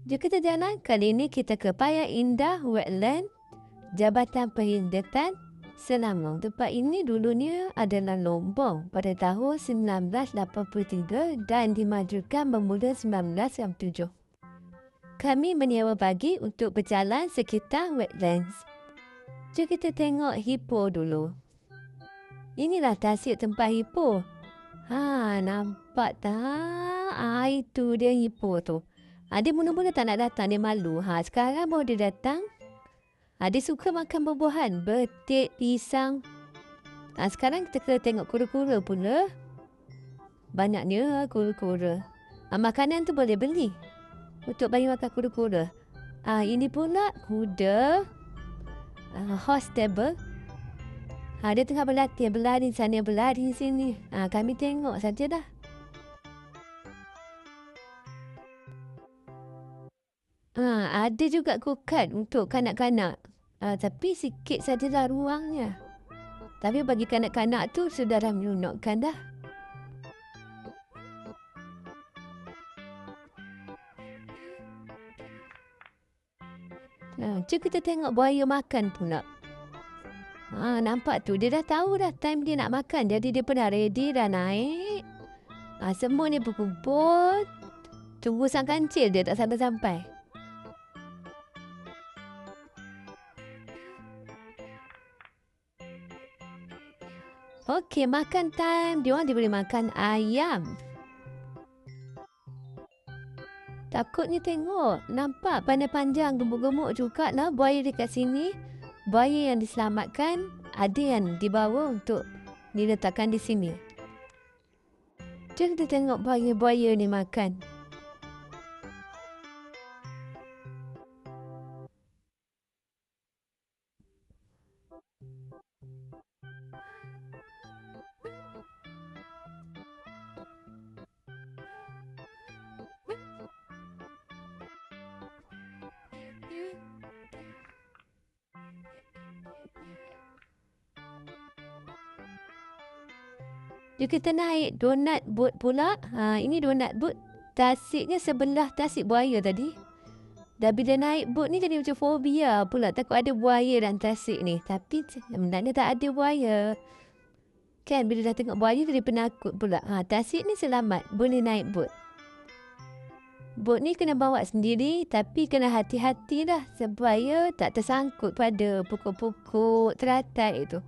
Jom kita jalan. Kali ini kita ke Paya Indah Wetland, Jabatan Perhidatan Selangor. Tempat ini dulunya adalah lombong pada tahun 1983 dan dimajukan bermula 1997. Kami menyewa bagi untuk berjalan sekitar wetlands. Jom kita tengok hipo dulu. Inilah tasik tempat hipo. Nampak tak? Itu dia hipo tu. Dia mula-mula tak nak datang, dia malu. Sekarang baru dia datang. Dia suka makan buah-buahan, betik, pisang. Sekarang kita kena tengok kura-kura pula. Banyaknya kura-kura. Makanan tu boleh beli untuk bagi makan kura-kura. Ini pula kuda. Horse stable. Dia tengah berlatih, berlari sana, berlari sini. Kami tengok saja dah. Ada juga go-kart untuk kanak-kanak. Tapi sikit sajalah ruangnya. Tapi bagi kanak-kanak tu sudah dah menyenangkan dah. Jom kita tengok buaya makan pula. Nampak tu, dia dah tahu dah time dia nak makan. Jadi dia pun dah ready, dah naik. Semua ni berkumpul. Tunggu sang kancil dia tak sampai-sampai. Okey, makan time. Dia orang boleh makan ayam. Takutnya tengok. Nampak pandai panjang, gemuk-gemuk juga lah buaya dekat sini. Buaya yang diselamatkan, ada yang dibawa untuk diletakkan di sini. Jom kita tengok buaya-buaya ni makan. Jom kita naik donut boat pula. Ini donut boat. Tasiknya sebelah tasik buaya tadi. Dah bila naik boat ni jadi macam fobia pula. Takut ada buaya dalam tasik ni. Tapi sebenarnya tak ada buaya. Kan bila dah tengok buaya jadi penakut pula. Tasik ni selamat. Boleh naik boat. Boat ni kena bawa sendiri. Tapi kena hati-hati lah. Supaya tak tersangkut pada pokok-pokok teratai itu.